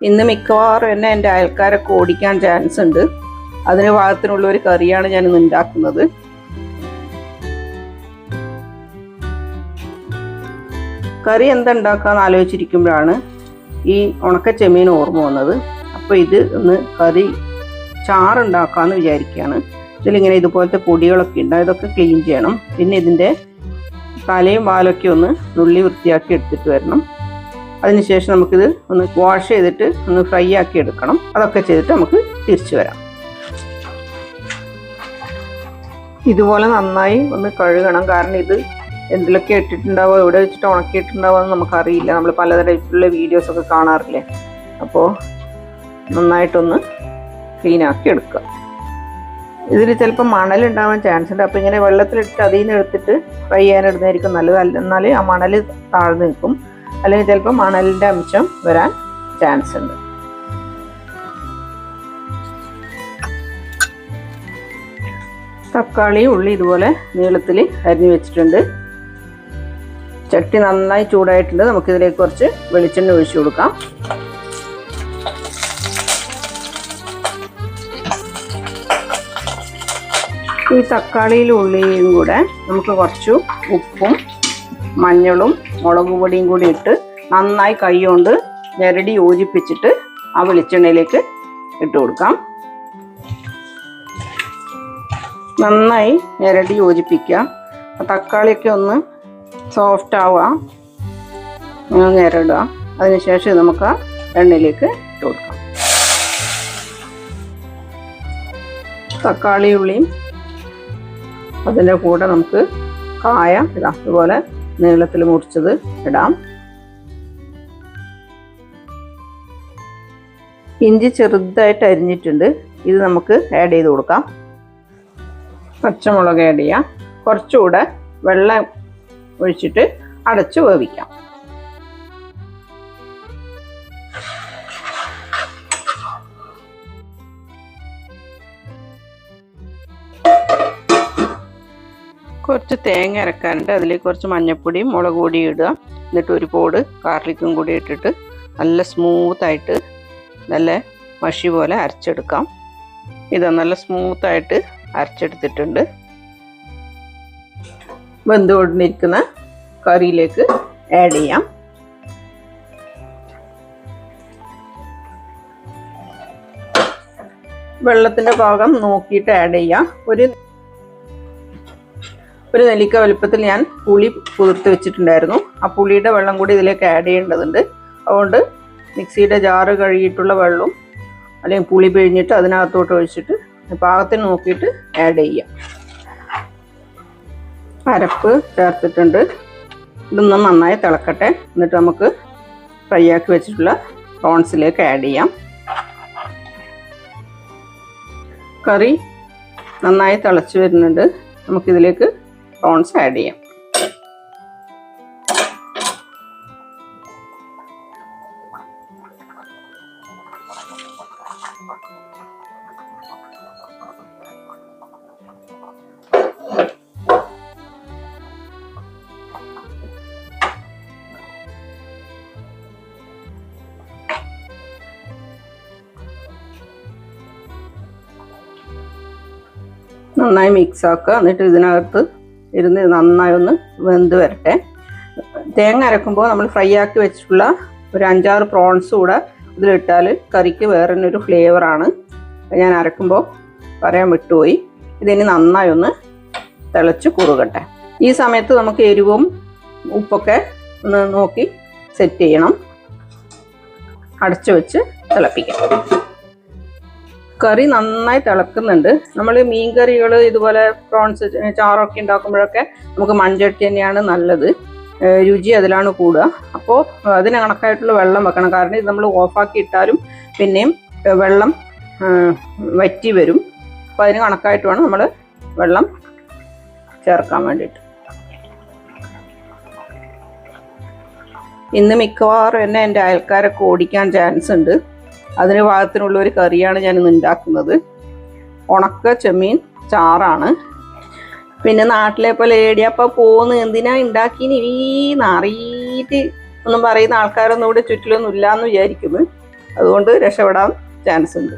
ഇന്ന് മിക്കവാറും എന്നെ എൻ്റെ അയൽക്കാരൊക്കെ ഓടിക്കാൻ ചാൻസ് ഉണ്ട്. അതിന് പാകത്തിനുള്ള ഒരു കറിയാണ് ഞാൻ ഇന്ന് ഉണ്ടാക്കുന്നത്. കറി എന്താ ഉണ്ടാക്കാന്ന് ആലോചിച്ചിരിക്കുമ്പോഴാണ് ഈ ഉണക്ക ചെമ്മീൻ ഓർമ്മ വന്നത്. അപ്പോൾ ഇത് ഒന്ന് കറി ചാറുണ്ടാക്കാമെന്ന് വിചാരിക്കുകയാണ്. ഇതിലിങ്ങനെ ഇതുപോലത്തെ പൊടികളൊക്കെ ഉണ്ട്, ഇതൊക്കെ ക്ലീൻ ചെയ്യണം. പിന്നെ ഇതിൻ്റെ തലയും വാലൊക്കെ ഒന്ന് നുള്ളി വൃത്തിയാക്കി എടുത്തിട്ട് വരണം. അതിനുശേഷം നമുക്കിത് ഒന്ന് വാഷ് ചെയ്തിട്ട് ഒന്ന് ഫ്രൈ ആക്കി എടുക്കണം. അതൊക്കെ ചെയ്തിട്ട് നമുക്ക് തിരിച്ചു വരാം. ഇതുപോലെ നന്നായി ഒന്ന് കഴുകണം. കാരണം ഇത് എന്തിലൊക്കെ ഇട്ടിട്ടുണ്ടാവുക, എവിടെ വെച്ചിട്ട് ഉണക്കിയിട്ടുണ്ടാവുക എന്ന് നമുക്കറിയില്ല. നമ്മൾ പലതരത്തിലുള്ള വീഡിയോസൊക്കെ കാണാറില്ലേ. അപ്പോൾ നന്നായിട്ടൊന്ന് ക്ലീൻ ആക്കി എടുക്കുക. ഇതിൽ ചിലപ്പോൾ മണലുണ്ടാവാൻ ചാൻസ് ഉണ്ട്. അപ്പോൾ ഇങ്ങനെ വെള്ളത്തിലിട്ട് അതിൽ നിന്ന് എടുത്തിട്ട് ഫ്രൈ ചെയ്യാനിടുന്നതായിരിക്കും നല്ലത്. എന്നാൽ ആ മണൽ താഴ്ന്നു നിൽക്കും, അല്ലെങ്കിൽ ചിലപ്പോൾ മണലിൻ്റെ അംശം വരാൻ ചാൻസ് ഉണ്ട്. തക്കാളി ഉള്ളി ഇതുപോലെ നീളത്തിൽ അരിഞ്ഞു വെച്ചിട്ടുണ്ട്. ചട്ടി നന്നായി ചൂടായിട്ടുണ്ട്. നമുക്കിതിലേക്ക് കുറച്ച് വെളിച്ചെണ്ണ ഒഴിച്ചു കൊടുക്കാം. ഈ തക്കാളിയിലും ഉള്ളിയും കൂടെ നമുക്ക് കുറച്ച് ഉപ്പും മഞ്ഞളും മുളക് പൊടിയും കൂടി ഇട്ട് നന്നായി കൈ കൊണ്ട് ഞെരടി യോജിപ്പിച്ചിട്ട് ആ വെളിച്ചെണ്ണയിലേക്ക് ഇട്ട് കൊടുക്കാം. നന്നായി ഞെരടി യോജിപ്പിക്കുക. തക്കാളിയൊക്കെ ഒന്ന് സോഫ്റ്റ് ആവുക, ഞെരടുക. അതിനുശേഷം നമുക്ക് ആ എണ്ണയിലേക്ക് ഇട്ട് കൊടുക്കാം. തക്കാളി ഉള്ളിയും അതിൻ്റെ കൂടെ നമുക്ക് കായ ഇടാം. അതുപോലെ നീളത്തിൽ മുറിച്ചത് ഇടാം. ഇഞ്ചി ചെറുതായിട്ട് അരിഞ്ഞിട്ടുണ്ട്, ഇത് നമുക്ക് ആഡ് ചെയ്ത് കൊടുക്കാം. പച്ചമുളക് ആഡ് ചെയ്യാം. കുറച്ചുകൂടെ വെള്ളം ഒഴിച്ചിട്ട് അടച്ച് വേവിക്കാം. കുറച്ച് തേങ്ങ അരക്കാനുണ്ട്. അതിലേക്ക് കുറച്ച് മഞ്ഞൾപ്പൊടിയും മുളക് പൊടിയും ഇടുക. എന്നിട്ട് ഒരു പോട് ഗാർലിക്കും കൂടി ഇട്ടിട്ട് നല്ല സ്മൂത്തായിട്ട് നല്ല മഷി പോലെ അരച്ചെടുക്കാം. ഇത് നല്ല സ്മൂത്തായിട്ട് അരച്ചെടുത്തിട്ടുണ്ട്. വെന്തുകൊണ്ടിരിക്കുന്ന കറിയിലേക്ക് ആഡ് ചെയ്യാം. വെള്ളത്തിൻ്റെ പാകം നോക്കിയിട്ട് ആഡ് ചെയ്യാം. ഒരു നെല്ലിക്ക വലുപ്പത്തിൽ ഞാൻ പുളി കുതിർത്ത് വെച്ചിട്ടുണ്ടായിരുന്നു. ആ പുളിയുടെ വെള്ളം കൂടി ഇതിലേക്ക് ആഡ് ചെയ്യേണ്ടതുണ്ട്. അതുകൊണ്ട് മിക്സിയുടെ ജാറ് കഴുകിയിട്ടുള്ള വെള്ളവും അല്ലെങ്കിൽ പുളി പിഴിഞ്ഞിട്ട് അതിനകത്തോട്ട് ഒഴിച്ചിട്ട് പാകത്തിന് നോക്കിയിട്ട് ആഡ് ചെയ്യാം. അരപ്പ് ചേർത്തിട്ടുണ്ട്. ഇതൊന്ന് നന്നായി തിളക്കട്ടെ. എന്നിട്ട് നമുക്ക് ഫ്രൈ ആക്കി വെച്ചിട്ടുള്ള പ്രോൺസിലേക്ക് ആഡ് ചെയ്യാം. കറി നന്നായി തിളച്ച് വരുന്നുണ്ട്. നമുക്കിതിലേക്ക് പ്രോൺസ് ആഡ് ചെയ്യാം. നന്നായി മിക്സ് ആക്കുക. എന്നിട്ട് ഇതിനകത്ത് ഇരുന്ന് നന്നായി ഒന്ന് വെന്ത് വരട്ടെ. തേങ്ങ അരക്കുമ്പോൾ നമ്മൾ ഫ്രൈ ആക്കി വെച്ചിട്ടുള്ള ഒരു 5-6 പ്രോൺസ് കൂടെ ഇതിലിട്ടാൽ കറിക്ക് വേറെ ഒരു ഫ്ലേവറാണ്. ഞാൻ അരക്കുമ്പോൾ പറയാൻ വിട്ടുപോയി. ഇതിന് നന്നായി ഒന്ന് തിളച്ച് കുറുകട്ടെ. ഈ സമയത്ത് നമുക്ക് എരിവും ഉപ്പൊക്കെ ഒന്ന് നോക്കി സെറ്റ് ചെയ്യണം. അടച്ചു വെച്ച് തിളപ്പിക്കാം. കറി നന്നായി തിളക്കുന്നുണ്ട്. നമ്മൾ മീൻ കറികൾ ഇതുപോലെ പ്രോൺസ് ചാറൊക്കെ ഉണ്ടാക്കുമ്പോഴൊക്കെ നമുക്ക് മൺചട്ടി തന്നെയാണ് നല്ലത്. രുചി അതിലാണ് കൂടുക. അപ്പോൾ അതിന് കണക്കായിട്ടുള്ള വെള്ളം വെക്കണം. കാരണം ഇത് നമ്മൾ ഓഫാക്കി ഇട്ടാലും പിന്നെയും വെള്ളം വറ്റി വരും. അപ്പോൾ അതിന് കണക്കായിട്ട് വേണം നമ്മൾ വെള്ളം ചേർക്കാൻ വേണ്ടിയിട്ട്. ഇന്ന് മിക്കവാറും എന്നെ എൻ്റെ അയൽക്കാരൊക്കെ ഓടിക്കാൻ ചാൻസ് ഉണ്ട്. അതിന് പാകത്തിനുള്ള ഒരു കറിയാണ് ഞാനിന്ന് ഉണ്ടാക്കുന്നത്. ഉണക്ക ചെമ്മീൻ ചാറാണ്. പിന്നെ നാട്ടിലെ പോലെ ഏടിയപ്പോൾ പോന്ന് എന്തിനാ ഉണ്ടാക്കിന് ഈ നാറിയിട്ട് ഒന്നും പറയുന്ന ആൾക്കാരൊന്നും ഇവിടെ ചുറ്റിലൊന്നും ഇല്ലയെന്ന് വിചാരിക്കുന്നു. അതുകൊണ്ട് രക്ഷപ്പെടാൻ ചാൻസ് ഉണ്ട്.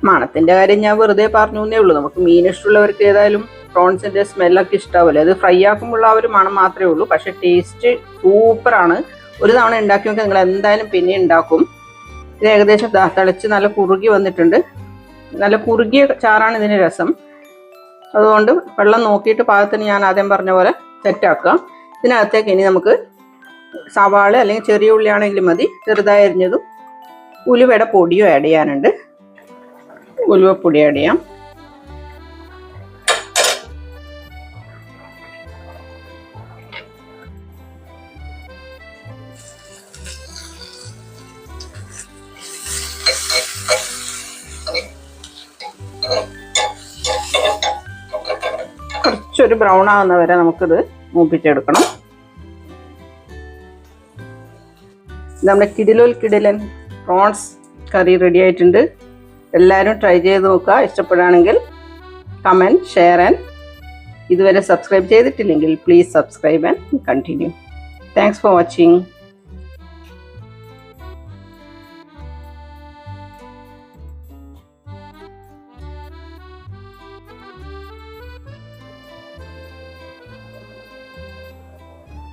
മണത്തിൻ്റെ കാര്യം ഞാൻ വെറുതെ പറഞ്ഞു എന്നേ ഉള്ളൂ. നമുക്ക് മീൻ ഇഷ്ടമുള്ളവർക്ക് ഏതായാലും പ്രോൺസിൻ്റെ സ്മെല്ലൊക്കെ ഇഷ്ടാവില്ല. അത് ഫ്രൈ ആക്കുമ്പോൾ ആ ഒരു മണം മാത്രമേ ഉള്ളൂ. പക്ഷേ ടേസ്റ്റ് സൂപ്പറാണ്. ഒരു തവണ ഉണ്ടാക്കി നോക്കി നിങ്ങൾ എന്തായാലും പിന്നെ ഉണ്ടാക്കും. ഇത് ഏകദേശം തിളച്ച് നല്ല കുറുകി വന്നിട്ടുണ്ട്. നല്ല കുറുകിയ ചാറാണ് ഇതിന് രസം. അതുകൊണ്ട് വെള്ളം നോക്കിയിട്ട് പാകത്തിന് ഞാൻ ആദ്യം പറഞ്ഞ പോലെ സെറ്റാക്കുക. ഇതിനകത്തേക്ക് ഇനി നമുക്ക് സവാള അല്ലെങ്കിൽ ചെറിയ ഉള്ളിയാണെങ്കിലും മതി, ചെറുതായി അരിഞ്ഞതും ഉലുവയുടെ പൊടിയും ആഡ് ചെയ്യാനുണ്ട്. ഉലുവപ്പൊടി ആഡ് ചെയ്യാം. കുറച്ചൊരു ബ്രൗൺ ആകുന്ന വരെ നമുക്കിത് മൂപ്പിച്ചെടുക്കണം. നമ്മുടെ കിടിലൻ പ്രോൺസ് കറി റെഡി ആയിട്ടുണ്ട്. എല്ലാവരും ട്രൈ ചെയ്ത് നോക്കുക. ഇഷ്ടപ്പെടുകയാണെങ്കിൽ കമൻറ്റ്, ഷെയർ ആൻഡ് ഇതുവരെ സബ്സ്ക്രൈബ് ചെയ്തിട്ടില്ലെങ്കിൽ please subscribe and continue. Thanks for watching.